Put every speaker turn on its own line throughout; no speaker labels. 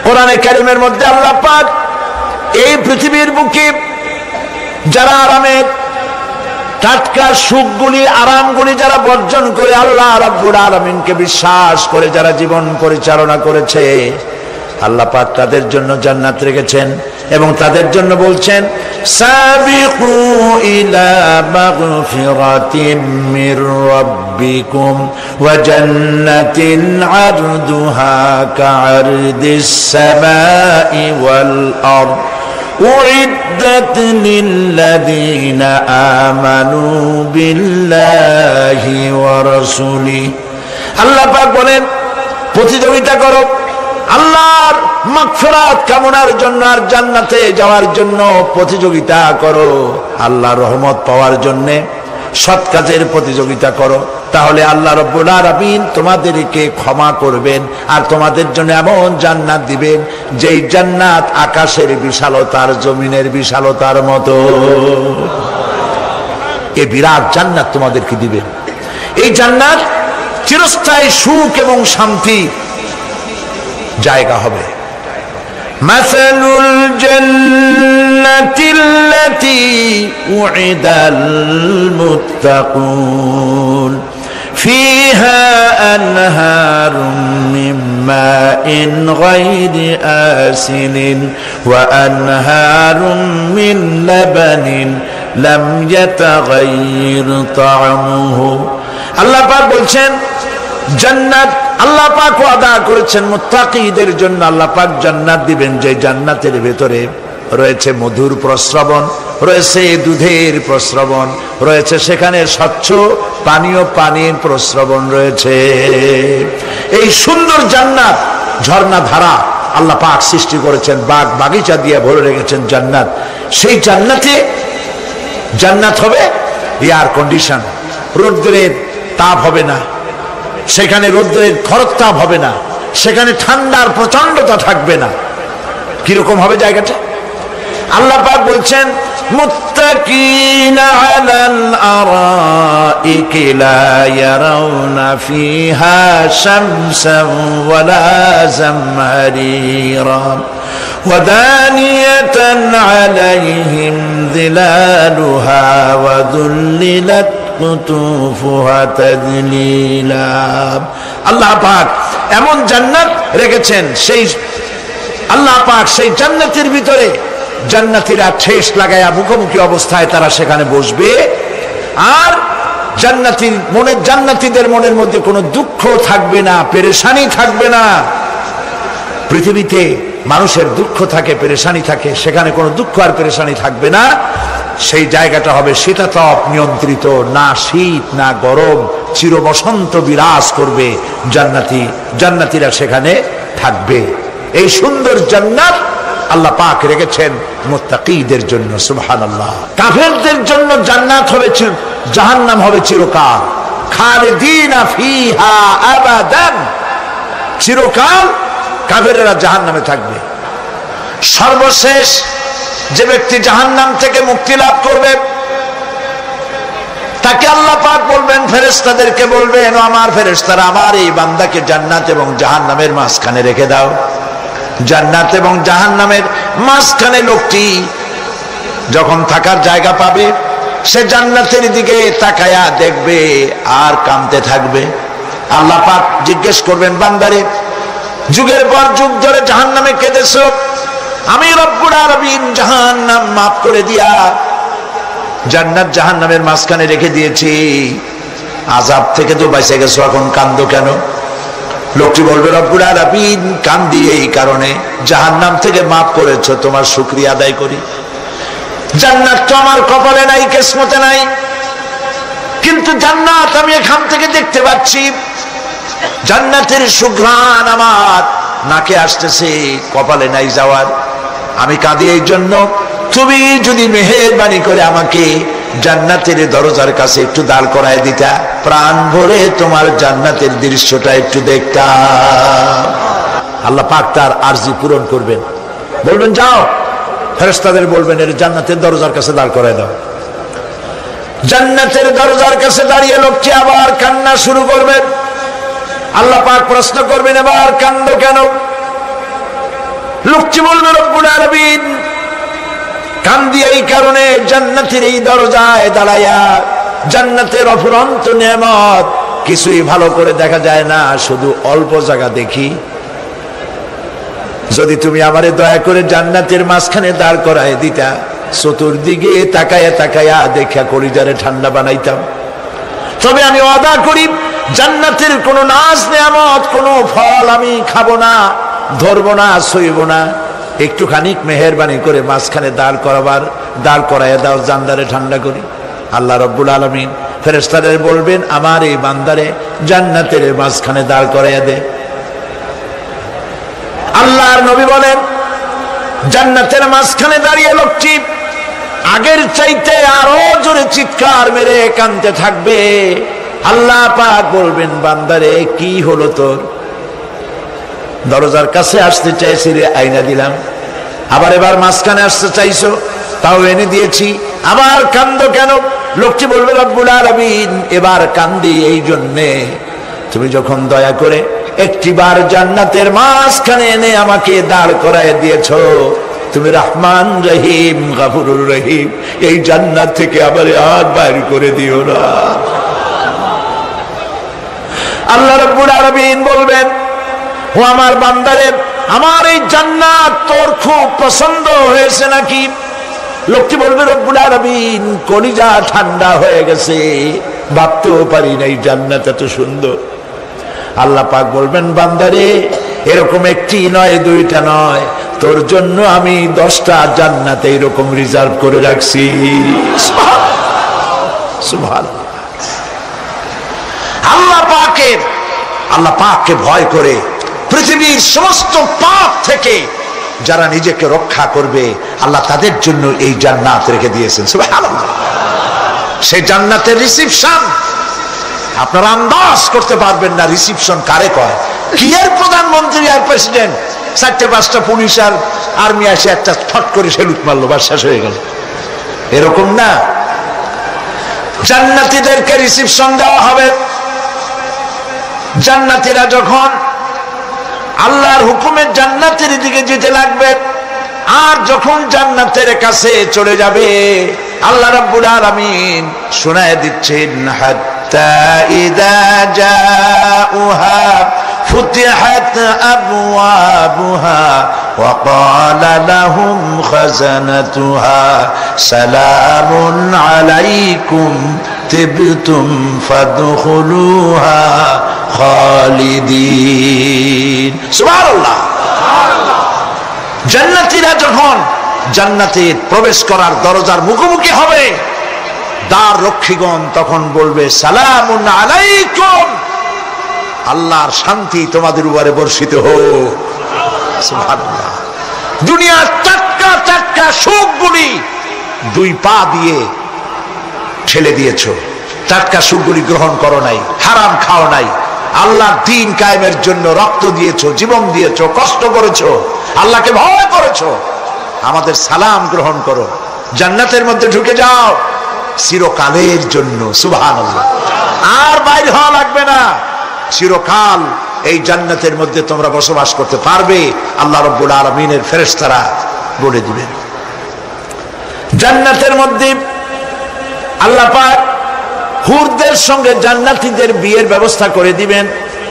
কোরআনে কারীমের মধ্যে আল্লাহ পাক এই পৃথিবীর বুকে যারা আরামের টাটকা সুখগুলি আরামগুলি যারা বর্জন করে আল্লাহ রাব্বুল আলামিনকে বিশ্বাস করে যারা জীবন পরিচালনা করেছে, আল্লাহ পাক তাদের জন্য জান্নাত রেখেছেন এবং তাদের জন্য বলছেন সাবিকু ইলা মাগফিরাতিম মির রাব্বিকুম ওয়া জান্নাতিন আরদুহা কাআরদিস সামাই ওয়াল আরদ উইদ্দাত লিল্লাযীনা আমানু বিল্লাহি ওয়া রাসূলিহি। আল্লাহ পাক বলেন প্রতিযোগিতা করো আল্লাহর মাগফিরাত কামনার জন্য আর জান্নাতে যাওয়ার জন্য প্রতিযোগিতা করো, আল্লাহর রহমত পাওয়ার জন্য সৎ কাজের প্রতিযোগিতা করো, তাহলে আল্লাহ রাব্বুল আলামিন তোমাদেরকে ক্ষমা করবেন আর তোমাদের জন্য এমন জান্নাত দিবেন যেই জান্নাত আকাশের বিশালতার জমিনের বিশালতার মতো। এই বিরাট জান্নাত তোমাদেরকে দিবেন। এই জান্নাত চিরস্থায়ী সুখ এবং শান্তি জায়গা হবে। মাসালুল জান্নাতিল্লাতী উইদাল মুত্তাকুন ফিহা আনহারুম মিন মাইন গায়রি আসিনিন ওয়া আনহারুম মিন লাবানিন লাম ইয়াতাগায়্যার তা'আমুহু। আল্লাহ পাক বলছেন জান্নাত আল্লাহ পাক ওয়াদা করেছেন মুত্তাকীদের জন্য। আল্লাহ পাক জান্নাত দিবেন যে জান্নাতের ভেতরে রয়েছে মধুর প্রস্রবণ, রয়েছে দুধের প্রস্রবণ, রয়েছে সেখানে স্বচ্ছ পানীয় পানির প্রস্রবণ রয়েছে। এই সুন্দর জান্নাত ঝর্ণা ধারা আল্লাহ পাক সৃষ্টি করেছেন, বাগ বাগিচা দিয়ে ভরে রেখেছেন জান্নাত। সেই জান্নাতে জান্নাত হবে এয়ার কন্ডিশন, রৌদ্রের তাপ হবে না সেখানে, রৌদ্রের খরতাপ হবে না সেখানে, ঠান্ডার প্রচন্ডতা থাকবে না। কিরকম হবে জায়গাটা? আল্লাহ পাক বলছেন মুত্তাকিনা আলাল আরাইকি লা ইয়ারাউনা ফিহা শামসান ওয়ালা জামহারিরা ওয়া দানিয়াতান আলাইহিম যিলালুহা ওয়া যুল্লিলাত কুতুফুহা তাযলিলা। আল্লাহ পাক এমন জান্নাত রেখেছেন, সেই আল্লাহ পাক সেই জান্নাতের ভিতরে জান্নাতীরা ঠেস লাগায়া মুখোমুখি অবস্থায় তারা সেখানে বসবে, আর জান্নাতীদের মনের মধ্যে কোনো দুঃখ থাকবে না, পেরেশানি থাকবে না। পৃথিবীতে মানুষের দুঃখ থাকে, পেরেশানি থাকে, সেখানে কোনো দুঃখ আর পেরেশানি থাকবে না। সেই জায়গাটা হবে শীতাতপ নিয়ন্ত্রিত, না শীত না গরম, চির বসন্ত বিরাজ করবে। জান্নাতীরা সেখানে থাকবে। এই সুন্দর জান্নাত আল্লাহ পাক রেখেছেন মুত্তাকীদের জন্য। সুবহানাল্লাহ। কাফেরদের জন্য জান্নাত হবে, জাহান্নাম হবে চিরকাল। খালিদিনা ফিহা আবাদান, চিরকাল কাফেররা জাহান্নামে থাকবে। সর্বশেষ যে ব্যক্তি জাহান্নাম থেকে মুক্তি লাভ করবে তাকে আল্লাহ পাক বলবেন, ফেরেশতাদেরকে বলবেন, আমার ফেরেশতারা আমার এই বান্দাকে জান্নাত এবং জাহান্নামের মাঝখানে রেখে দাও। জান্নাত এবং জাহান্নামের মাঝখানে লোকটি যখন থাকার জায়গা পাবে সে জান্নাতের দিকে তাকায়া দেখবে আর কাঁদতে থাকবে। আল্লাহ পাক জিজ্ঞেস করবেন, বান্দারে যুগের পর যুগ ধরে জাহান্নামে কেঁদেছো, আমি রব্বুল আলামিন জাহান্নাম মাফ করে দিয়া জান্নাত জাহান্নামের মাঝখানে রেখে দিয়েছি, আযাব থেকে তো বেঁচে গেছো, এখন কান্দো কেন? লোকটি বলবে, রব্বুল আলামিন কান্দি এই কারণে, জাহান্নাম থেকে মাফ করেছো, তোমার শুকরিয়া আদায় করি। জান্নাত তো আমার কপালে নাই, কিসমতে নাই, কিন্তু জান্নাত আমি এখান থেকে দেখতে পাচ্ছি। জান্নাতের সুঘ্রাণ আমার নাকে আসতেছে, কপালে নাই যাওয়ার। আমি কাঁদি এই জন্য, তুমি যদি মেহেরবানি করে আমাকে জান্নাতের দরজার কাছে একটু দাঁড় করায় দিতা, প্রাণ ভরে তোমার জান্নাতের দৃশ্যটা একটু দেখতাম। আল্লাহ পাক তার আরজি পূরণ করবেন, বলবেন যাও, ফেরেশতাদের বলবেন এর জান্নাতের দরজার কাছে দাঁড় করায় দাও। জান্নাতের দরজার কাছে দাঁড়িয়ে লোকটি আবার কান্না শুরু করবেন। আল্লাহ পাক প্রশ্ন করবেন, এবার কান্দো কেন? লোকটি বলবে রব্বুল আলামিন কান্দি এই কারণে জান্নাতের এই দরজায় দাঁড়ায়া, জান্নাতের অফুরন্ত নেয়ামত কিছুই ভালো করে দেখা যায় না, শুধু অল্প জায়গা দেখি। যদি তুমি আমারে দয়া করে জান্নাতের মাঝখানে দাঁড় করায় দিতা, চতুর্দিকে তাকায়া তাকায়া দেখা কলিজারে ঠান্ডা বানাইতাম। তবে আমি ওয়াদা করি জান্নাতের কোন নাজ নেয়ামত, কোন ফল আমি খাবো না, ধরবো না, সইব না। একটুখানি মেহেরবানি করে মাঝখানে দাঁড় করাইয়া দাও, জান্নারে ঠান্ডা করি। আল্লাহ রাব্বুল আলামিন ফেরেশতাদের বলবেন আমার এই বান্দারে জান্নাতের মাঝখানে দাঁড় করাইয়া দে। আল্লাহর নবী বলেন জান্নাতের মাঝখানে দাঁড়িয়ে লোকটি আগের চাইতে আরো জোরে চিৎকার মেরে কাঁদতে থাকবে। আল্লাহ পাক বলবেন বান্দারে কি হলো তোর? দরজার কাছে আসতে চাইছি রে, আইনা দিলাম। আবার এবার মাঝখানে আসতে চাইছো, তাও এনে দিয়েছি। আবার কান্দো কেন? লোকটি বলবে রব্বুল আলামিন এবার কান্দি এই জন্যে তুমি যখন দয়া করে একটিবার জান্নাতের মাঝখানে এনে আমাকে দাঁড় করায় দিয়েছো, তুমি রহমান রহিম গফুরুর রহিম, এই জান্নাত থেকে আবার আর বাইর করে দিও না। আল্লাহ রাব্বুল আলামিন বলবেন ও আমার বান্দারে, আমার এই জান্নাত তোর খুব পছন্দ হয়েছে নাকি? লোকটি বলবে রব্বুল আলামিন কলিজা ঠান্ডা হয়ে গেছে, ভাবতেও পারি নাই জান্নাত এত সুন্দর। আল্লাহ পাক বলবেন বান্দারে এরকম একটি নয়, দুইটা নয়, তোর জন্য আমি 10টা জান্নাত এরকম রিজার্ভ করে রাখছি। সুবহানাল্লাহ। আল্লাহ পাককে ভয় করে পৃথিবীর সমস্ত পাপ থেকে যারা নিজেকে রক্ষা করবে আল্লাহ তাদের জন্য এই জান্নাত রেখে দিয়েছেন। সুবহানাল্লাহ। সেই জান্নাতের রিসিপশন আপনারা আন্দাজ করতে পারবেন না রিসিপশন কারে কয়। কি এর প্রধানমন্ত্রী আর প্রেসিডেন্ট, 4-5টা পুলিশ আর আর্মি আসে একটা ফট করে সেলুট মারলো, বাস শেষ হয়ে গেল, এরকম না। জান্নাতীদেরকে রিসিপশন দেওয়া হবে। জান্নাতীরা যখন আল্লাহর হুকুমে জান্নাতের দিকে যেতে লাগবে, আর যখন জান্নাতের কাছে চলে যাবে আল্লাহ রাব্বুল আলামিন শোনায় দিচ্ছেন হাত্তা ইযা জাউহা ফুতিহাত আবওয়াবুহা ওয়া ক্বালা লাহুম খাজানাতুহা সালামুন আলাইকুম তিবতুম ফাদখুলুহা খালিদিন। সুবহানাল্লাহ। জান্নাতীরা যখন জান্নাতে প্রবেশ করার দরজার মুখোমুখি হবে, দ্বার রক্ষীগণ তখন বলবে সালামুন আলাইকুম, আল্লাহর শান্তি তোমাদের উপরে বর্ষিত হোক। সুবহানাল্লাহ। দুনিয়ার টাটকা টাটকা সুখগুলি 2 পা দিয়ে ঠেলে দিয়েছো, টাটকা সুখগুলি গ্রহণ করো নাই, হারাম খাও নাই, আল্লাহর দ্বীন কায়েমের জন্য রক্ত দিয়েছো, জীবন দিয়েছো, কষ্ট করেছো, আল্লাহকে ভয় করেছো। আমাদের সালাম গ্রহণ করো, জান্নাতের মধ্যে ঢুকে যাও চিরকালের জন্য। সুবহানাল্লাহ। আর বাইরে হওয়া লাগবে না, চিরকাল এই জান্নাতের মধ্যে তোমরা বসবাস করতে পারবে, আল্লাহ রাব্বুল আলামিনের ফেরেশতারা বলে দিবেন। জান্নাতের মধ্যে আল্লাহ পাক হুরদের সঙ্গে জান্নাতীদের বিয়ের ব্যবস্থা করে দিবেন।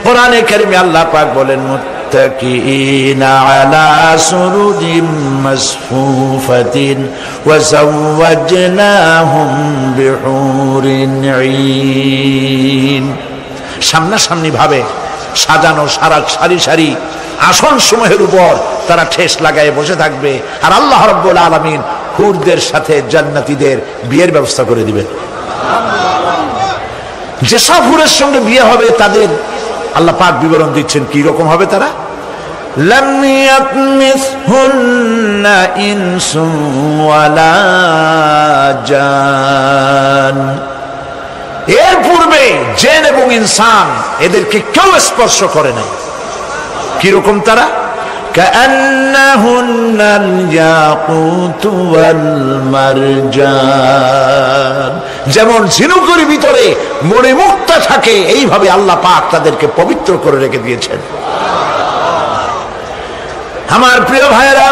কোরআনে কারিমে আল্লাহ পাক বলেন মুত্তাকিনা আলা সুরুরিম মাসফুফাতিন ওয়া যাওয়াজনাহুম বিহুরিন ঈন। সামনাসামনি ভাবে সাজানো সারি সারি আসন সমূহের উপর তারা ঠেস লাগায় বসে থাকবে, আর আল্লাহ রাব্বুল আলামিন হুরদের সাথে জান্নাতীদের বিয়ের ব্যবস্থা করে দিবেন। যেসব হুরের সঙ্গে বিয়ে হবে তাদের আল্লাহ পাক বিবরণ দিচ্ছেন কি রকম হবে তারা। লাম ইয়াতমিসহুন্না ইনসুন ওয়ালা জান, এর পূর্বে জিন এবং ইনসান এদেরকে কেউ স্পর্শ করে নাই। কি রকম তারা? কান্নাহুন্নাল ইয়াকুতু ওয়াল মারজান, যেমন ঝিনুকের ভিতরে মণিমুক্তা থাকে এইভাবে আল্লাহ পাক তাদেরকে পবিত্র করে রেখে দিয়েছেন। আমার প্রিয় ভাইরা,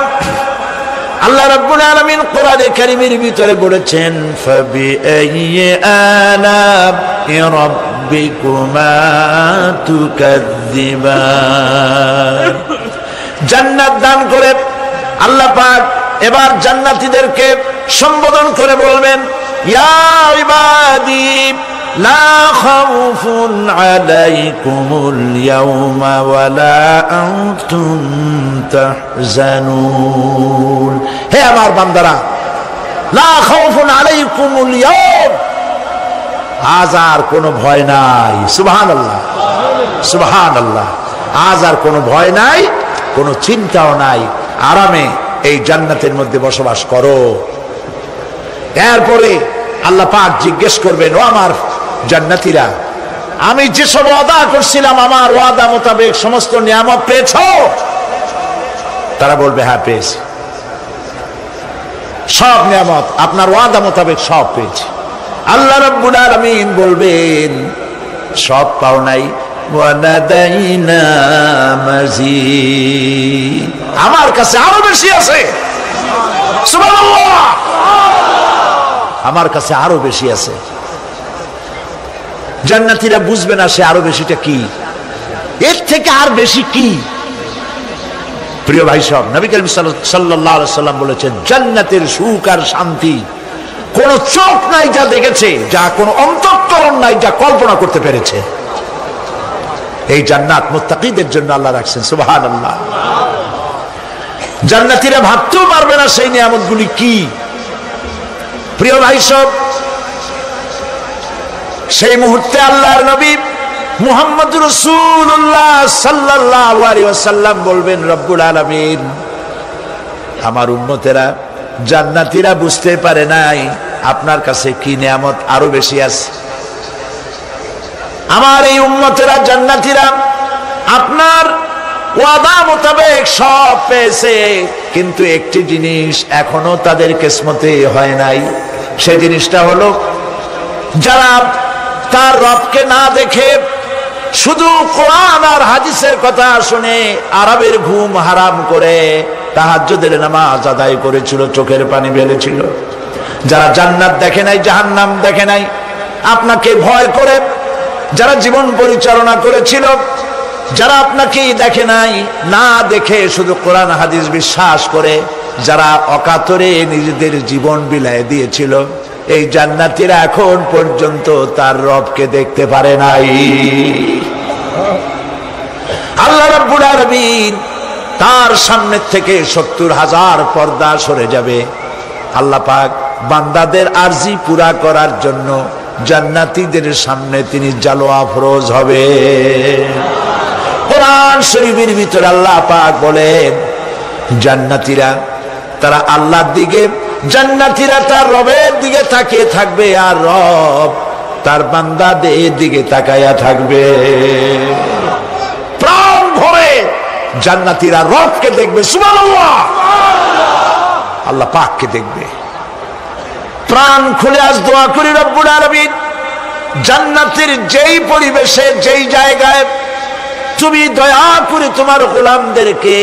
আল্লাহ রাব্বুল আলামিন কোরআনে কারীমের ভিতরে বলেছেন, ফাবিআইয়ি আলা'i রাব্বিকুমা তুকাযযিবান। জান্নাত দান করে আল্লাহ পাক এবার জান্নাতীদেরকে সম্বোধন করে বলবেন, ইয়া ইবাদি লা খাউফুন আলাইকুমুল ইয়াওমা ওয়ালা আনতুম তাহজানুন। হে আমার বান্দারা, লা খাউফুন আলাইকুমুল ইয়াওম, আজ আর কোনো ভয় নাই। সুবহানাল্লাহ, সুবহানাল্লাহ। আজ আর কোনো ভয় নাই, কোনো চিন্তাও নাই, আরামে এই জান্নাতের মধ্যে বসবাস করো। এরপরে আল্লাহ পাক জিজ্ঞেস করবেন, ও আমার জান্নাতীরা, আমি যেসব ওয়াদা করছিলাম আমার ওয়াদা মোতাবেক সমস্ত নিয়ামত পেয়েছো? তারা বলবে, হ্যাঁ পেয়েছি, সব নিয়ামত আপনার ওয়াদা মোতাবেক সব পেয়েছি। আল্লাহ রাব্বুল আলামিন বলবেন, সব পাও নাই, ওয়ালাদাইনা মাজিদ, আমার কাছে আরো বেশি আছে। সুবহানাল্লাহ, আমার কাছে আরো বেশি আছে। জান্নাতীরা বুঝবে না সে আরো বেশিটা কি, এর থেকে আর বেশি কি। প্রিয় ভাই সব, নবী করিম সাল্লাল্লাহু আলাইহি সাল্লাম বলেছেন, জান্নাতের সুখ আর শান্তি কোন চোখ নাই যা দেখেছে, যা কোন অন্তঃকরণ নাই যা কল্পনা করতে পেরেছে। এই জান্নাত মুত্তাকিদের জন্য আল্লাহ রাখছেন। সুবহানাল্লাহ। জান্নাতীরা ভাবতেও পারবে না সেই নিয়ামতগুলি কি। প্রিয় ভাই সব, সেই মুহূর্তে আল্লাহর নবী মুহাম্মদুর রাসূলুল্লাহ সাল্লাল্লাহু আলাইহি ওয়াসাল্লাম বলবেন, রব্বুল আলামিন, আমার উম্মতেরা জান্নাতীরা বুঝতে পারে নাই আপনার কাছে কি নিয়ামত আরো বেশি আছে। আমার এই উম্মতেরা জান্নাতীরা আপনার ওয়াদা মোতাবেক সব পেয়েছে, কিন্তু একটি জিনিস এখনো তাদের কিসমতে হয় নাই। সেই জিনিসটা হলো, যারা তার রবকে না দেখে শুধু কোরআন আর হাদিসের কথা শুনে আরবের ঘুম হারাম করে তাহাজ্জুদের নামাজ আদায় করেছিল, চোখের পানি ফেলেছিল, যারা জান্নাত দেখে নাই, জাহান্নাম দেখে নাই, আপনাকে ভয় করে যারা জীবন পরিচালনা করেছিল, যারা আপনাকে দেখে নাই, না দেখে শুধু কোরআন হাদিস বিশ্বাস করে যারা অকাতরে নিজেদের জীবন বিলায় দিয়েছিল, এই জান্নাতীরা এখন পর্যন্ত তার রবকে দেখতে পারে নাই। আল্লাহ রাব্বুল আলামিন তার সামনে থেকে ৭০,০০০ পর্দা সরে যাবে। আল্লাহ পাক বান্দাদের আরজি পুরা করার জন্য জান্নাতীদের সামনে তিনি জালোয়া ফরোজ হবে। কোরআন শরীফের ভিতরে আল্লাহ পাক বলেন, জান্নাতীরা তারা আল্লাহর দিকে, জান্নাতীরা তার রবের দিকে তাকিয়ে থাকবে, আর রব তার বান্দাদের দিকে তাকায়া থাকবে। প্রাণ ভরে জান্নাতীরা রবকে দেখবে। সুবহানাল্লাহ, আল্লাহ পাককে দেখবে। প্রাণ খুলে আজ দোয়া করি, রব্বুল আলামিন, জান্নাতের যেই পরিবেশে, যেই জায়গায় তুমি দয়া করে তোমার গোলামদেরকে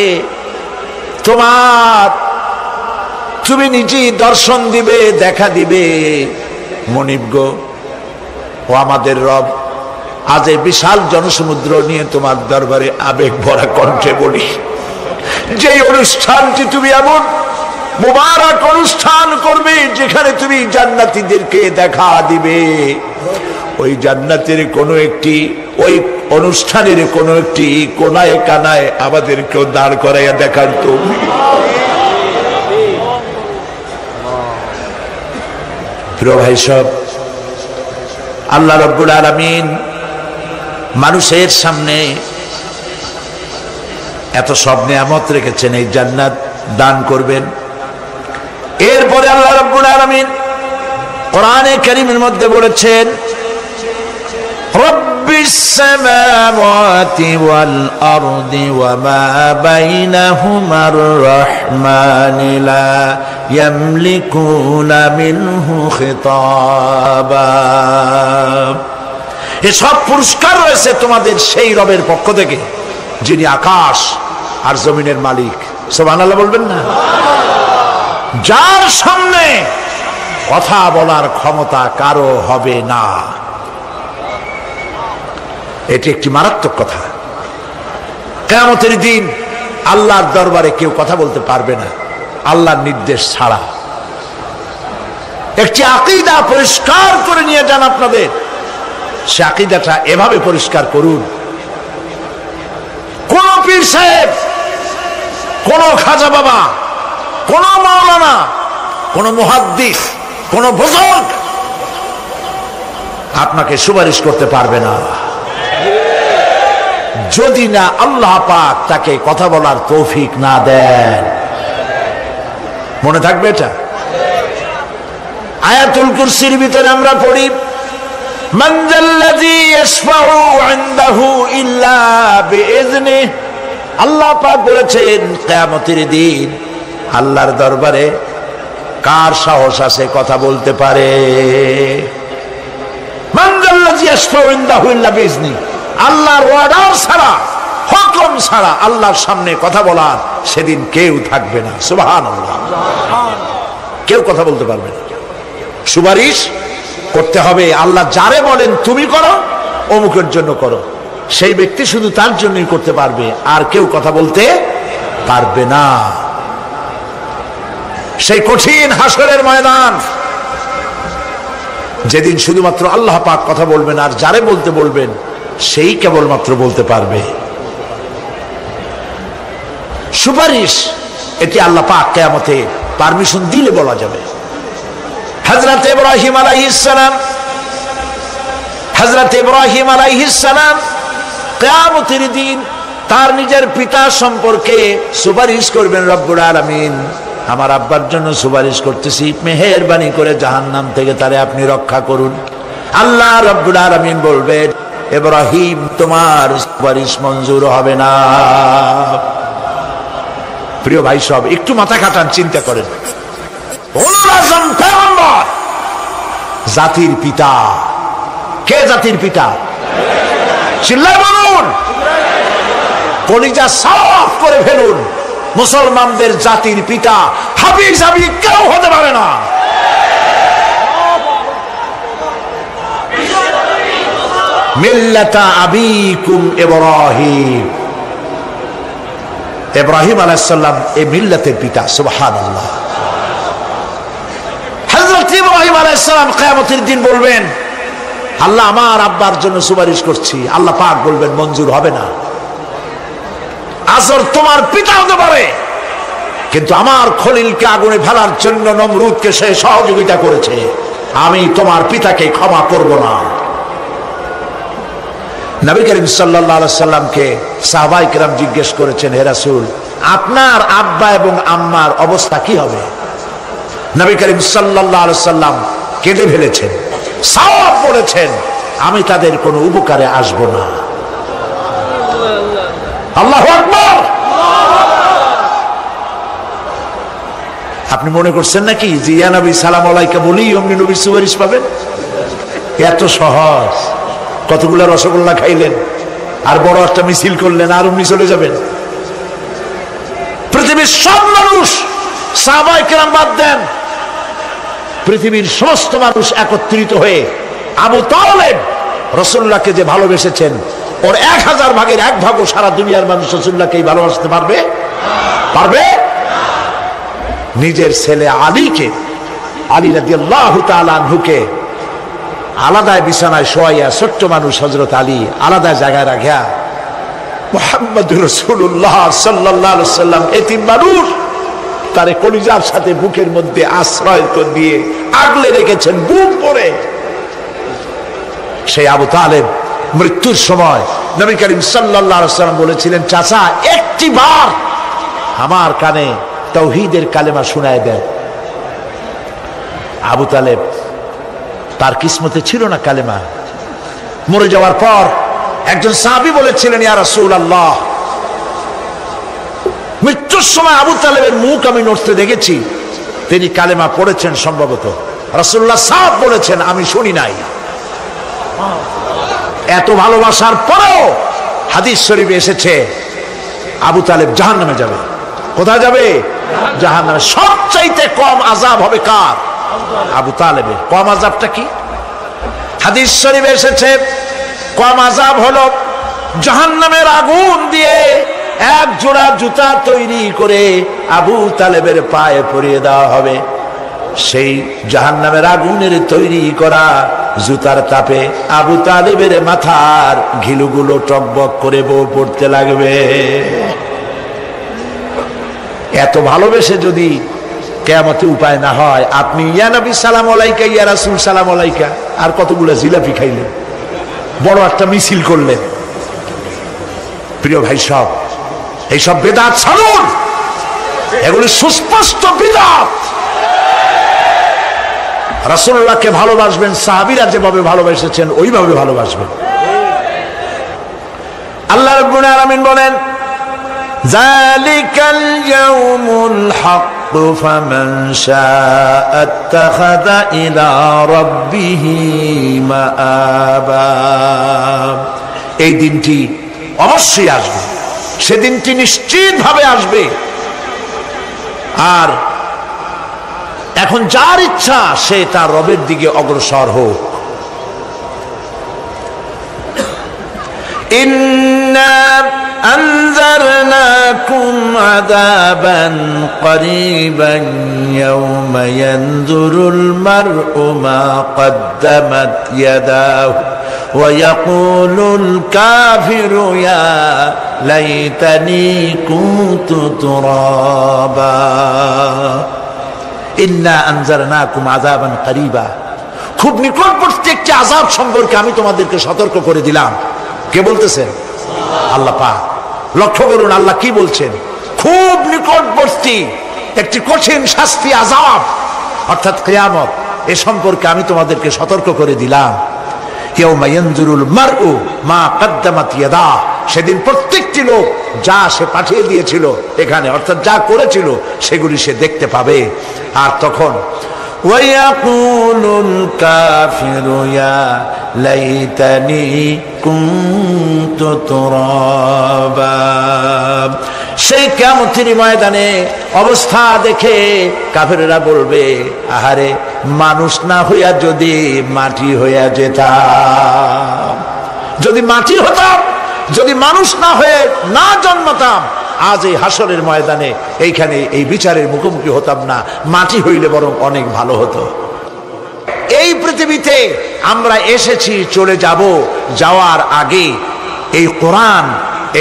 তুমি নিজেই দর্শন দিবে, দেখা দিবে। মনিব গো, ও আমাদের রব, আজ এই বিশাল জনসমুদ্র নিয়ে তোমার দরবারে আবেগ ভরা কণ্ঠে বলি, যে অনুষ্ঠানটি তুমি এমন মুবারক অনুষ্ঠান করবে যেখানে তুমি জান্নাতীদেরকে দেখা দিবে, ওই জান্নাতের কোনো একটি, ওই অনুষ্ঠানের কোনো একটি কোনায় কানায় আমাদেরকেও দাঁড় করাইয়া দেখার তো। প্রিয় ভাই সব, আল্লাহ রাব্বুল আলামিন মানুষের সামনে এত সব নিয়ামত রেখেছেন, এই জান্নাত দান করবেন। এরপরে আল্লাহ রাব্বুল আলামিন কোরআনে কারীমের মধ্যে বলেছেন, রব্বিস সামাওয়াতি ওয়াল আরদি ওয়া মা বাইনাহুমার রাহমানি লা ইয়ামলিকুনা মিনহু খিতাবা। এসব পুরস্কার রয়েছে তোমাদের সেই রবের পক্ষ থেকে যিনি আকাশ আর জমিনের মালিক। সুবহানাল্লাহ বলবেন না? যার সামনে কথা বলার ক্ষমতা কারো হবে না, এটি একটি মারাত্মক কথা। কিয়ামতের দিন আল্লাহর দরবারে কেউ কথা বলতে পারবে না আল্লাহর নির্দেশ ছাড়া। একটি আকীদা পরিষ্কার করে নিয়ে যান আপনাদের, সে আকীদাটা এভাবে পরিষ্কার করুন, কোন পীর সাহেব, কোন খাজা বাবা, কোন মাওলানা, কোন মুহাদ্দিস, কোন বুজুর্গ আপনাকে সুপারিশ করতে পারবে না যদি না আল্লাহ পাক তাকে কথা বলার তৌফিক না দেন। মনে থাকবে এটা। আয়াতুল কুরসির ভিতরে আমরা পড়ি, মান যাল্লাযী ইয়াশফাউ ইনদাহু ইল্লা বিইজনিহি। আল্লাহ পাক বলেছেন কিয়ামতের দিন আল্লাহর দরবারে কার সাহস আছে কথা বলতে পারে? মান যাল্লাযী ইয়াশফাউ ইনদাহু ইল্লা বিইজনিহি। আল্লাহর অর্ডার ছাড়া, হুকুম ছাড়া আল্লাহর সামনে কথা বলার সেদিন কেউ থাকবে না। সুবহানাল্লাহ। কেউ কথা বলতে পারবে না। সুপারিশ করতে হবে আল্লাহ যারে বলেন তুমি করো, অমুকের জন্য করো, সেই ব্যক্তি শুধু তার জন্যই করতে পারবে, আর কেউ কথা বলতে পারবে না। সেই কঠিন হাসরের ময়দান, যেদিন শুধুমাত্র আল্লাহ পাক কথা বলবেন, আর যারে বলতে বলবেন সেই কেবলমাত্র বলতে পারবে। সুপারিশ এটি আল্লাহ পাক কিয়ামতে পারমিশন দিলে বলা যাবে। হযরত ইব্রাহিম আলাইহিস সালাম কিয়ামতের দিন তার নিজের পিতা সম্পর্কে সুপারিশ করবেন, রব্বুল আলামিন আমার আব্বার জন্য সুপারিশ করতেছি, মেহেরবানি করে জাহান্নাম থেকে তারে আপনি রক্ষা করুন। আল্লাহ রব্বুল আলামিন বলবেন, ইব্রাহিম তোমার সুপারিশ মঞ্জুর হবে না। প্রিয় ভাই সব একটু মাথা খাটান, চিন্তা করেন। জাতির পিতা কে? জাতির পিতা চিল্লায় বলুন, কলিজা সাফ করে ফেলুন। মুসলমানদের জাতির পিতা হাবিব জাবি কেউ হতে পারে না। মিল্লাতা আবিকুম ইব্রাহিম। ইব্রাহিম আলাইহিস সালাম এই মিল্লাতের পিতা। সুবহানাল্লাহ। হযরত ইব্রাহিম আলাইহিস সালাম কিয়ামতের দিন বলবেন, আল্লাহ আমার আব্বার জন্য সুপারিশ করছি। আল্লাহ পাক বলবেন মঞ্জুর হবে না। আজর তোমার পিতা হতে পারে, কিন্তু আমার খলিলকে আগুনে ফেলার জন্য নমরুদকে সে সহযোগিতা করেছে, আমি তোমার পিতাকে ক্ষমা করব না। নবী করিম সাল্লাল্লাহু আলাইহি সাল্লামকে সাহাবায়ে কেরাম জিজ্ঞেস করেছেন, হে রাসূল আপনার আব্বা এবং আম্মার অবস্থা কি হবে? নবী করিম সাল্লাল্লাহু আলাইহি সাল্লাম কেঁদে ফেলেছেন, সাওয়াব বলেছেন, আমি তাদের কোনো উপকারে আসব না। আল্লাহু আকবার। আপনি মনে করছেন নাকি যে ইয়া নবী সালাম আলাইকা বলি অমনি নবীর সুপারিশ পাবেন? এত সহজ। কতগুলা রসগোল্লা খাইলেন আর বড় একটা মিছিল করলেন আর অমনি চলে যাবেন? পৃথিবীর সব মানুষ, সাহাবায়ে কেরাম বাদ দেন, পৃথিবীর সমস্ত মানুষ একত্রিত হয়ে আবু তালেব রাসূলুল্লাহকে যে ভালোবেসেছেন, ওর 1000 ভাগের 1 ভাগও সারা দুনিয়ার মানুষ রাসূলুল্লাহকেই ভালোবাসতে পারবে? পারবে? নিজের ছেলে আলীকে, আলী রাদিয়াল্লাহু তাআলা আনহুকে আলাদা বিছানায় শোয়াইয়া, ছোট্ট মানুষ হযরত আলী আলাদা জায়গায় রাখিয়া মুহাম্মদুর রাসূলুল্লাহ সাল্লাল্লাহু আলাইহি ওয়াসাল্লাম এতিম মানুষ তারে কলিজার সাথে বুকের মধ্যে আশ্রয় দিয়ে আগলে রেখেছেন বুক পরে। সেই আবু তালেব মৃত্যুর সময় নবী করিম সাল্লাল্লাহু আলাইহি ওয়াসাল্লাম বলেছিলেন, চাচা একটি বার আমার কানে তাওহীদের কালেমা শোনায় দেন। আবু তালেব তার কিসমতে ছিল না কালেমা। মরে যাওয়ার পর একজন সাহাবী বলেছিলেন, ইয়া রাসূলুল্লাহ মৃত্যুর সময় আবু তালেবের মুখ আমি নড়তে দেখেছি, তিনি কালেমা পড়েছেন সম্ভবত। রাসূলুল্লাহ সাফ বলেছেন আমি শুনি নাই। এত ভালোবাসার পরেও হাদিস শরীফে এসেছে আবু তালেব জাহান্নামে যাবে। কোথায় যাবে? জাহান্নামে। সবচাইতে কম আযাব হবে কার? আবু তালেবের। কম আযাবটা কি? হাদিস শরীফে এসেছে কম আযাব হলো জাহান্নামের আগুন দিয়ে এক জোড়া জুতা তৈরি করে আবু তালেবের পায়ে পরিয়ে দেওয়া হবে। সেই জাহান্নামের আগুনের তৈরি করা জুতার তাপে আবু তালেবের মাথার ঘিলুগুলো টকবক করে বউ পড়তে লাগবে। এত ভালোবেসে যদি কিয়ামতে উপায় না হয়, আপনি ইয়া নবী সালাম আলাইকা, ইয়া রাসূল সালাম আলাইকা, আর কতগুলো জিলাপি খাইলেন, বড় একটা মিছিল করলেন। প্রিয় ভাই সব, এইসব বিদআত ছাড়ুন, এগুলো সুস্পষ্ট বিদআত। রাসূলুল্লাহকে ভালোবাসবেন, সাহাবীরা যেভাবে ভালোবেসেছেন ওইভাবে ভালোবাসবেন। আল্লাহ রাব্বুল আলামিন বলেন, যালিকাল ইয়াউমুল হক ফামান শাআ আত্তাখাযা ইলা রাব্বিহি মাআবা। এই দিনটি অবশ্যই আসবে, সেদিনটি নিশ্চিতভাবে আসবে। আর এখন যার ইচ্ছা সে তার রবের দিকে অগ্রসর হোক। ইন্না আনজারনাকুম আযাবান করিবান ইয়াওমা ইয়ানজুরুল মার'উ মা কদ্দামাত ইয়াদাহু ওয়া ইয়াকুলুল কাফিরু ইয়া লাইতানি কুনতু তুরাবা। ইন্না আনজারনাকুম আযাবান করিবা, খুব নিকটবর্তী একটি আযাব সম্পর্কে আমি তোমাদেরকে সতর্ক করে দিলাম। কে বলতেছেন? আল্লাহ পাক। লক্ষ্য করুন আল্লাহ কি বলছেন, খুব নিকটবর্তী একটি কঠিন শাস্তি, আযাব অর্থাৎ কিয়ামত, এ সম্পর্কে আমি তোমাদেরকে সতর্ক করে দিলাম। ইয়াউমা ইয়ানজুরুল মার'উ মা কদ্দামাত ইয়াদাহ, সেদিন প্রত্যেকটি লোক যা সে পাঠিয়ে দিয়েছিল এখানে, অর্থাৎ যা করেছিল সেগুলি সে দেখতে পাবে। আর তখন ওয়ায়াকুলুল কাফিরু ইয়া লাইতানি কুনতু তুরাবা। সেই কিয়ামতের ময়দানে অবস্থা দেখে কাফেররা বলবে, আহারে মানুষ না হইয়া যদি মাটি হইয়া যেতাম, যদি মাটি হতাম, যদি মানুষ না হয়ে না জন্মতাম, আজ এই হাসরের ময়দানে এইখানে এই বিচারের মুখোমুখি হতাম না, মাটি হইলে বরং অনেক ভালো হতো। এই পৃথিবীতে আমরা এসেছি, চলে যাব, যাওয়ার আগে এই কোরআন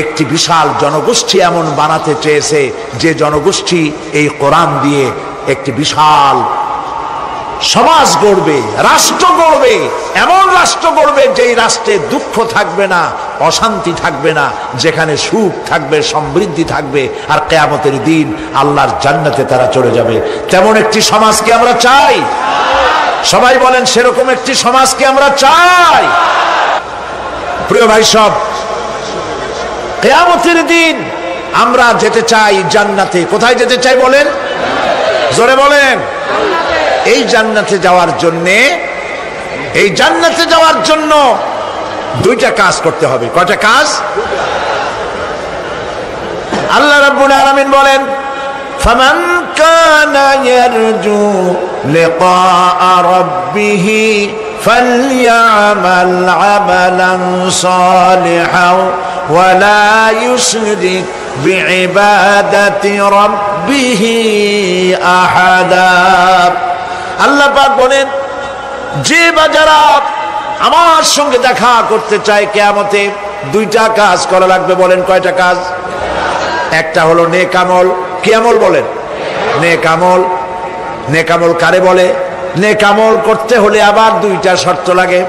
একটি বিশাল জনগোষ্ঠী এমন বানাতে চেয়েছে যে জনগোষ্ঠী এই কোরআন দিয়ে একটি বিশাল সমাজ গড়বে, রাষ্ট্র গড়বে, এমন রাষ্ট্র গড়বে যেই রাষ্ট্রে দুঃখ থাকবে না, অশান্তি থাকবে না, যেখানে সুখ থাকবে, সমৃদ্ধি থাকবে, আর কিয়ামতের দিন আল্লাহর জান্নাতে তারা চলে যাবে। তেমন একটি সমাজকে আমরা চাই। সবাই বলেন, সেরকম একটি সমাজকে আমরা চাই। প্রিয় ভাই সব, কিয়ামতের দিন আমরা যেতে চাই জান্নাতে। কোথায় যেতে চাই বলেন? জোরে বলেন। এই জান্নাতে যাওয়ার জন্যে, এই জান্নাতে যাওয়ার জন্য দুইটা কাজ করতে হবে। কয়টা কাজ? আল্লাহ রাব্বুল আলামিন বলেন, ফামান কানা ইয়ারজু লিকাআ রাব্বিহি ফালইআমাল আমালান সালিহান ওয়া লা ইউশরিক বিইবাদাতি রাব্বিহি আহাদা। আল্লাহ পাক বলেন, যে বা যারা আমার সঙ্গে দেখা করতে চায় কিয়ামতে, দুইটা কাজ করা লাগবে। বলেন কয়টা কাজ? একটা হলো নেক আমল। কি আমল বলেন? নেক আমল। নেক আমল কারে বলে? নেক আমল করতে হলে আবার দুইটা শর্ত লাগে।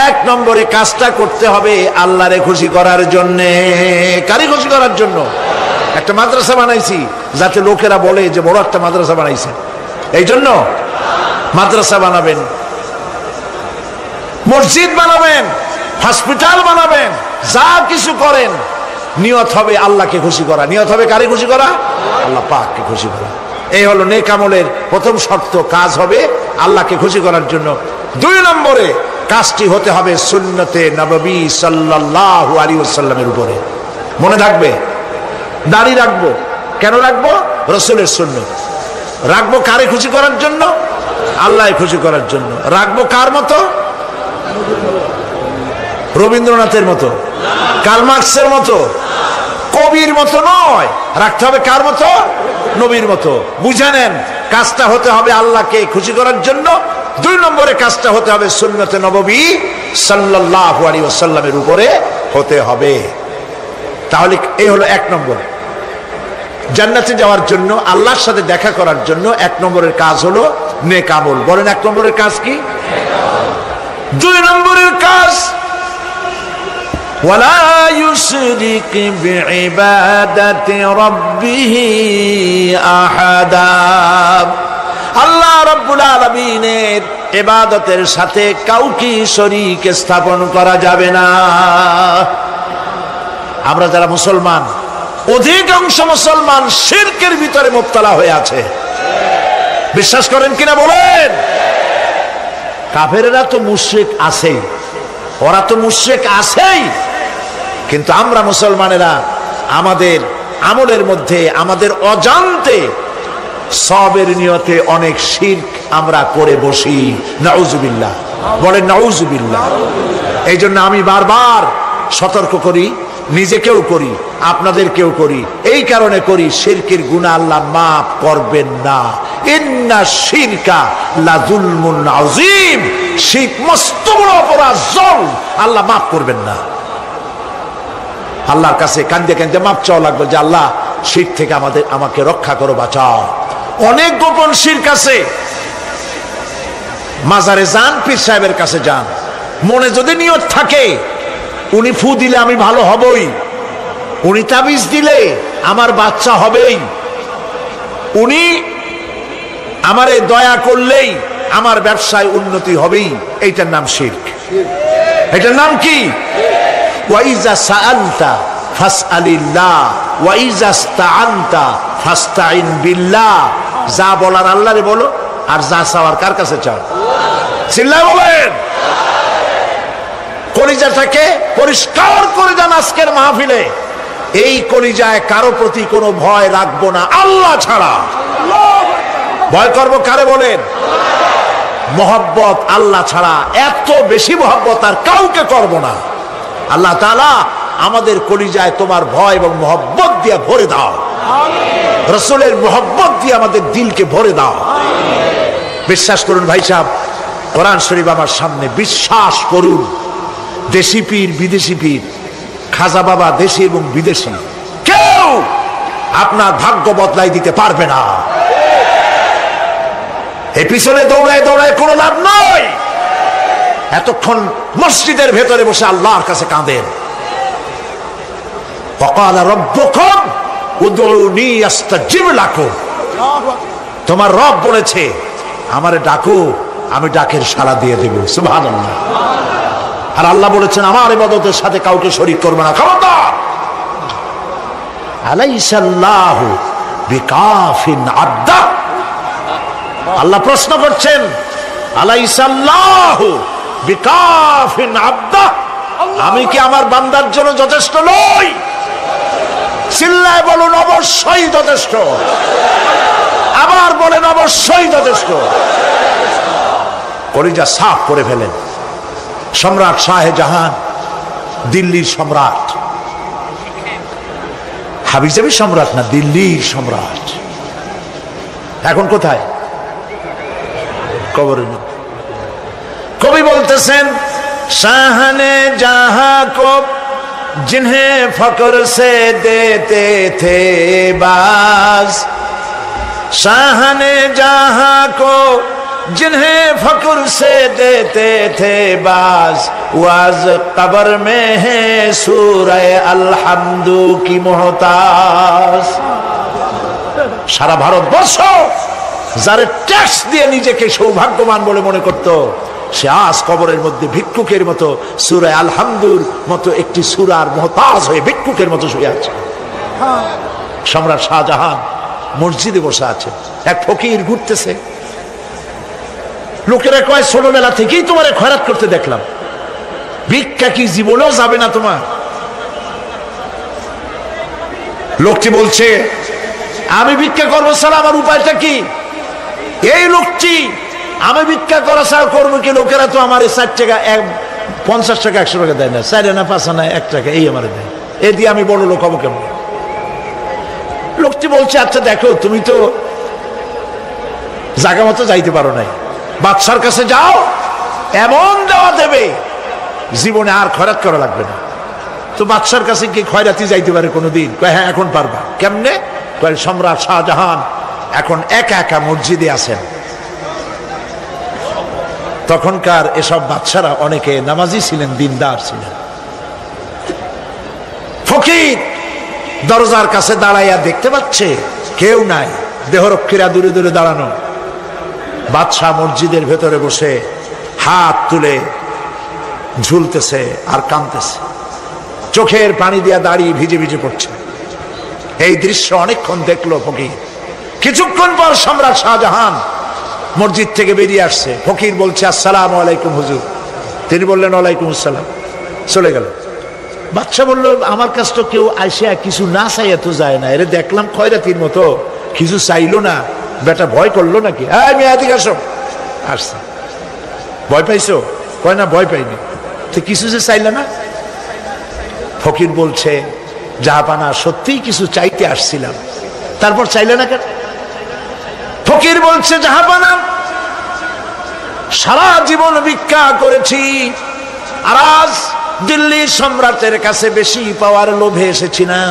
এক নম্বরে কাজটা করতে হবে আল্লাহরে খুশি করার জন্যে। কারে খুশি করার জন্য? একটা মাদ্রাসা বানাইছি যাতে লোকেরা বলে যে বড় একটা মাদ্রাসা বানাইছে, এই জন্য মাদ্রাসা বানাবেন, মসজিদ বানাবেন, হসপিটাল বানাবেন, যা কিছু করেন নিয়ত হবে আল্লাহকে খুশি করা। নিয়ত হবে কারে খুশি করা? আল্লাহ পাককে খুশি করা। এই হলো নেক আমলের প্রথম শর্ত, কাজ হবে আল্লাহকে খুশি করার জন্য। দুই নম্বরে কাজটি হতে হবে সুন্নতে নববী সাল্লাল্লাহু আলাইহি ওয়াসাল্লামের উপরে। মনে থাকবে, দাড়ি রাখবো, কেন রাখবো? রাসূলের সুন্নাত। রাখবো কারে খুশি করার জন্য? আল্লাহ খুশি করার জন্য। রাখবো কার মতো? রবীন্দ্রনাথের মতো, কার্ল মার্কসের মতো, কবির মতো নয়। রাখতে হবে কার মতো? নবীর মতো। বুঝে নেন, কাজটা হতে হবে আল্লাহকে খুশি করার জন্য। 2 নম্বরে কাজটা হতে হবে সুন্নতে নববী সাল্লাল্লাহু আলাইহি ওয়াসাল্লামের উপরে হতে হবে। তাহলে এই হলো 1 নম্বর। জান্নাতে যাওয়ার জন্য, আল্লাহর সাথে দেখা করার জন্য 1 নম্বরের কাজ হলো নেক আমল। বলেন 1 নম্বরের কাজ কি? 2 নম্বরের কাজ ওয়ালা ইউশরিক বিইবাদাতি রাব্বিহি আহাদা। আল্লাহ রাব্বুল আলামিনের ইবাদতের সাথে কাউকে শরীক স্থাপন করা যাবে না। আমরা যারা মুসলমান, অধিকাংশ মুসলমান শিরকের ভিতরে মুবতালা হয়ে আছে। বিশ্বাস করেন কিনা বলেন? কাফেররা তো মুশরিক আছেই, ওরা তো মুশরিক আছেই, কিন্তু আমরা মুসলমানেরা আমাদের আমলের মধ্যে, আমাদের অজান্তে সবের নিয়তে অনেক শিরক আমরা করে বসি। নাউজুবিল্লাহ। বলেন নাউজুবিল্লাহ। এই জন্য আমি বারবার সতর্ক করি, নিজেকেও করি, আপনাদেরকেও করি। এই কারণে করি, শিরকের গুনাহ আল্লাহ মাফ করবেন না। ইন্না শিরকা লাযুলমুন আযীম। শিরক মস্ত বড় অপরাধ, জুলম, আল্লাহ মাফ করবেন না। আল্লাহর কাছে কান্দে কান্দে মাপ চাওয়া লাগবে যে আল্লাহ শিরক থেকে আমাকে রক্ষা করো, বাঁচাও। অনেক গোপন শিরক আছে। মাজারে যান, পীর সাহেবের কাছে যান, মনে যদি নিয়ত থাকে উনি ফু দিলে আমি ভালো হবই, উনি তাবিজ দিলে আমার বাচ্চা হবেই, উনি আমারে দয়া করলেই আমার ব্যবসায় উন্নতি হবেই, এইটার নাম শিরক। এটার নাম কি? ওয়াইজা সাআলতা ফাসআলিল্লাহ ওয়াইজা ইসতাআনতা ফাসতাইন বিল্লাহ। যা বলার আল্লাহরে বলো, আর যা চাওয়ার কার কাছে চাও? চিল্লায় বলেন। কলিজাটাকে পরিষ্কার করে দেন আজকের মাহফিলে। এই কলিজায় কারো প্রতি কোনো ভয় রাখবো না আল্লাহ ছাড়া। ভয় করবো কারে বলেন? মহব্বত আল্লাহ ছাড়া, এত বেশি মহব্বত আর কাউকে করব না। আল্লাহ তাআলা আমাদের কলিজায় তোমার ভয় এবং মহব্বত দিয়ে ভরে দাও। রাসূলের মহব্বত দিয়ে আমাদের দিলকে ভরে দাও। বিশ্বাস করুন ভাই সাহেব, কোরআন শরীফ আমার সামনে, বিশ্বাস করুন, দেশি পীর বিদেশি পীর, খাজা বাবা দেশি এবং বিদেশি, কেউ আপনার ভাগ্য বদলাই দিতে পারবে না। এই পিছনে দৌড়ায় দৌড়ায় কোনো লাভ নয়। এতক্ষণ মসজিদের ভেতরে বসে আল্লাহর কাছে কাঁদেন। ওয়াকালা রাব্বুকুম উদউনি আস্তাজিব লাকুম। তোমার রব বলেছে আমারে ডাকো, আমি ডাকের সাড়া দিয়ে দেব। সুবহানাল্লাহ। আর আল্লাহ বলেছেন আমার ইবাদতের সাথে কাউকে শরীক করবে না। খবরদার। আলাইসাল্লাহু বিকাফিন আবদা। আল্লাহ প্রশ্ন করছেন, আলাইসাল্লাহু বিকাফিন আবদা, আমি কি আমার বান্দার জন্য যথেষ্ট নই? চিল্লায় বলুন অবশ্যই যথেষ্ট। আবার বলেন অবশ্যই যথেষ্ট। কলিজা সাফ করে ফেলেন। সম্রাট শাহজাহান, দিল্লির সম্রাট, হাবিজাবি সম্রাট না, দিল্লির সম্রাট। এখন কোথায়? কবরের মধ্যে। কবি বলতেছেন, শাহনে জাহাं को जिन्हें फक्र से देते थे बाज, शाहने जहां को जिन्हें फक्र से देते थे बाज, वाज कब्र में है सूरह अलहम्दु की मोहताज। সারা ভারতবর্ষ যারা ট্যাক্স দিয়ে নিজেকে সৌভাগ্যবান বলে মনে করত, সে আজ কবরের মধ্যে ভিক্ষুকের মতো সূরা আলহামদুর মতো একটি সূরার মুহতাজ হয়ে ভিক্ষুকের মতো শুয়ে আছে। সম্রাট শাহজাহান মসজিদে বসে আছে, এক ফকির ঘুরতেছে। লোকেরা কয় ছোটবেলা থেকেই তোমারে খয়রাত করতে দেখলাম, ভিক্ষা কি জীবনেও যাবে না তোমার? লোকটি বলছে, আমি ভিক্ষা করবো ছাড়া আমার উপায়টা কি? এই লোকটি আমি ভিক্ষা করা ছাড়া করবো কি? লোকেরা তো আমার 60 টাকা 50 টাকা 100 টাকা দেয় না, 4 আনা 5 আনা 1 টাকা এই আমার দেয়, এ দিয়ে আমি বড় লোক হবো কেমন? লোকটি বলছে আচ্ছা দেখো তুমি তো জায়গা মতো যাইতে পারো নাই, বাদশার কাছে যাও, এমন দেওয়া দেবে জীবনে আর খয়রাত করা লাগবে না। তো বাদশার কাছে কি খয়রাতি যাইতে পারে কোনোদিন? কয় হ্যাঁ এখন পারবা। কেমনে? কয় সম্রাট শাহজাহান এখন একা একা মসজিদে আছেন। তখনকার এসব বাদশারা অনেকে নামাজি ছিলেন, দিনদার ছিলেন। ফকির দরজার কাছে দাঁড়াইয়া দেখতে পাচ্ছে কেউ নাই, দেহরক্ষীরা দূরে দূরে দাঁড়ানো। বাদশাহ মসজিদের ভেতরে বসে হাত তুলে ঝুলতেছে আর কাঁদতেছে, চোখের পানি দিয়া দাঁড়িয়ে ভিজে ভিজে পড়ছে। এই দৃশ্য অনেকক্ষণ দেখলো ফকির। কিছুক্ষণ পর সম্রাট শাহজাহান মসজিদ থেকে বেরিয়ে আসছে। ফকির বলছে আসসালামু আলাইকুম হুজুর। তিনি বললেন ওয়ালাইকুম আসসালাম, চলে গেল। বাদশা বলল আমার কাছে তো কেউ আইসা কিছু না চাইয়া তো যায় না, এরে দেখলাম খয়রাতির মতো কিছু চাইলো না, বেটা ভয় করলো নাকি? হ্যাঁ আমি এদিকে আসো। আসছে। ভয় পাইছো? কয় না ভয় পাইনি। তো কিছু যে চাইলে না? ফকির বলছে জাহাপানা সত্যিই কিছু চাইতে আসছিলাম। তারপর চাইলে না কেন? ফকির বলছে জাহাপানা সারা জীবন ভিক্ষা করেছি, আর আজ দিল্লি সম্রাটের কাছে বেশি পাওয়ার লোভে এসেছি না,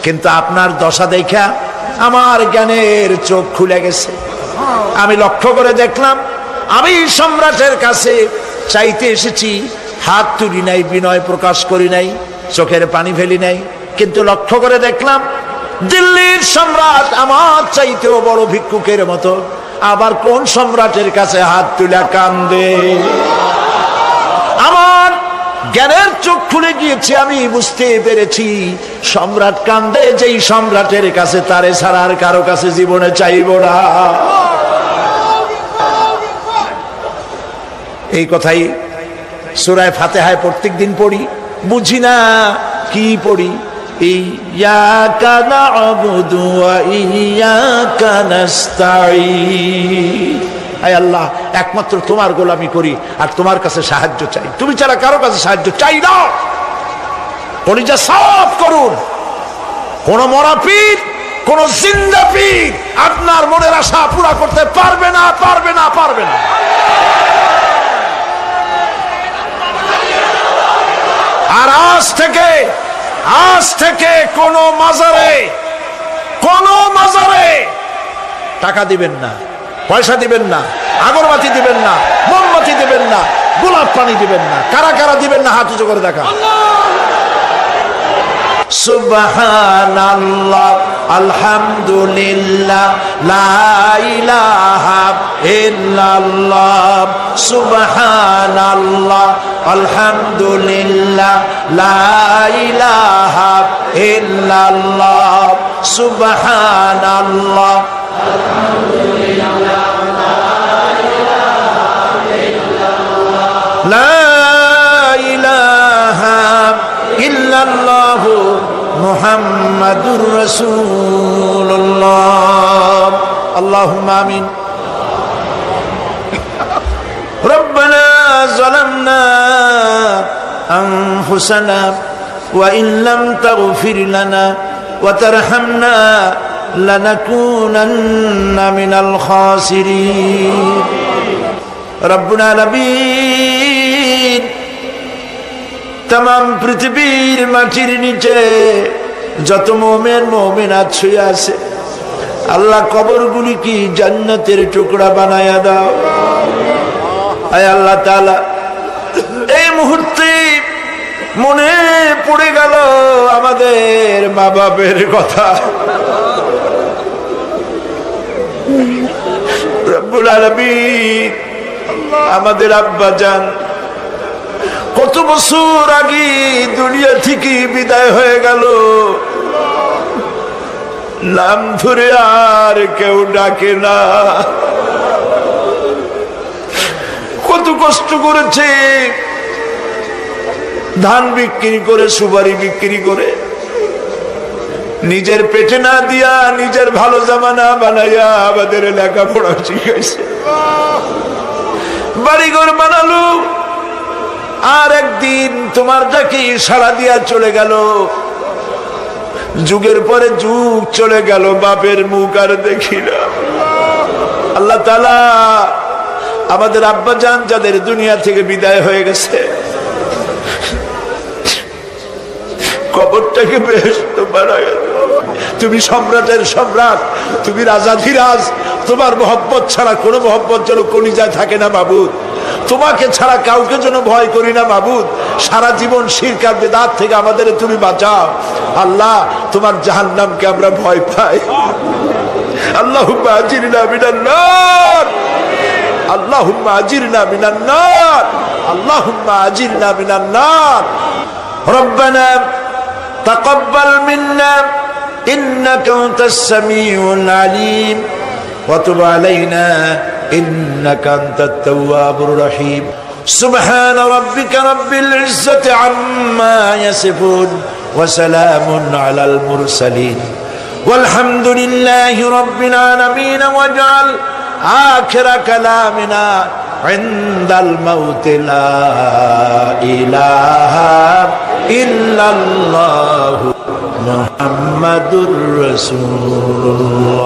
কিন্তু আপনার দশা দেখা আমার জ্ঞানের চোখ খুলে গেছে। আমি লক্ষ্য করে দেখলাম আমি সম্রাটের কাছে চাইতে এসেছি, হাত তুলি নাই, বিনয় প্রকাশ করি নাই, চোখের পানি ফেলি নাই, কিন্তু লক্ষ্য করে দেখলাম দিল্লির সম্রাট আমার চাইতেও বড় ভিক্ষুকের মতো। আবার কোন সম্রাটের কাছে হাত তুলে কান্দে? আমার জ্ঞানের চোখ খুলে গিয়েছে, আমি বুঝতে পেরেছি সম্রাট কান্দে যেই সম্রাটের কাছে, তারে ছাড়া আর কারো কাছে জীবনে চাইব না। এই কথাই সূরা ফাতিহায় প্রত্যেক দিন পড়ি, বুঝি না কি পড়ি। ইয়াকা না'বুদু ওয়া ইয়াকা নাস্তাঈন। আয় আল্লাহ, একমাত্র তোমার গোলামি করি আর তোমার কাছে সাহায্য চাই, তুমি ছাড়া কারো কাছে সাহায্য চাই না। কলিজা সাফ করুন। কোন মরা পীর, কোন জিন্দা পীর আপনার মনের আশা পুরা করতে পারবে না, পারবে না, পারবে না। আর আজ থেকে কোন মাজারে টাকা দিবেন না, পয়সা দিবেন না, আগরবাতি দিবেন না, মোমবাতি দিবেন না, গোলাপ পানি দিবেন না। কারা কারা দিবেন না হাত উঁচু করে দেখা। সুবহানাল্লাহ, আলহামদুলিল্লাহ, লা ইলাহা ইল্লাল্লাহ। সুবহানাল্লাহ, আলহামদুলিল্লাহ, লা ইলাহা ইল্লাল্লাহ। সুবহানাল্লাহ, আলহামদুলিল্লাহ, লা ইলাহা ইল্লাল্লাহ, মুহাম্মাদুর রাসূলুল্লাহ। আল্লাহুম্মা আমিন। রব্বানা যালামনা আনফুসানা ওয়া ইন লাম তাগফির লানা ওয়া তারহামনা লানাকুনান্না মিনাল খাসিরিন। রব্বুল আলামিন, তাম পৃথিবীর মাটির নিচে যত মুমিন মুমিনাত শুয়ে আছে, আল্লাহ কবরগুলি কি জান্নাতের টুকরা বানায়া দাও। আয় আল্লাহ তাআলা, এই মুহূর্তে মনে পড়ে গেল আমাদের মা বাপের কথা। রব্বুল আলামিন, আমাদের আব্বা জান কত বছর আগে দুনিয়া থেকে বিদায় হয়ে গেল, নাম ধরে আর কেউ ডাকে না। কত কষ্ট করেছে, ধান বিক্রি করে, সুপারি বিক্রি করে নিজের পেটে না দিয়া নিজের ভালো জামা না বানাইয়া আমাদের লেখাপড়া শিখাইছে, বাড়িঘর বানালো, আর একদিন তোমার ডাকে সাড়া দিয়া চলে গেল। যুগের পরে যুগ চলে গেল, বাপের মুখ আর দেখি না। আল্লাহ তাআলা আমাদের আব্বা জান যাদের দুনিয়া থেকে বিদায় হয়ে গেছে, কবরটাকে বেহেশত বানায়া দাও। তুমি সম্রাটের সম্রাট, তুমি রাজাধিরাজ, তোমার মহব্বত ছাড়া কোনো মহব্বত যেন কলিজায় থাকে না মাবুদ। তোমাকে ছাড়া কাউকে যেন ভয় করি না মাবুদ। সারা জীবন শিরক আর বিদআত থেকে আমাদের তুমি বাঁচাও আল্লাহ। তোমার জাহান্নামকে আমরা ভয় পাই। আল্লাহুম্মা আজিরনা মিনান নার, আল্লাহুম্মা আজিরনা মিনান নার, আল্লাহুম্মা আজিরনা মিনান নার। রব্বানা তাকাব্বাল মিন্না ইন্নাকা আনতাস সামিউল আলিম ওয়া তুব আলাইনা ইন্নাকা আনতাত তাওয়াবুর রহিম। সুবহানা রাব্বিকা রাব্বিল ইজ্জাতি আম্মা ইয়াসিফুন ওয়া সালামুন আলাল মুরসালিন ওয়ালহামদুলিল্লাহি রাব্বিল আলামিন। ওয়াজআল আখিরা কালামিনা ইনদাল মাউত লা ইলাহা ইল্লাল্লাহু মুহাম্মাদুর রাসূলুল্লাহ।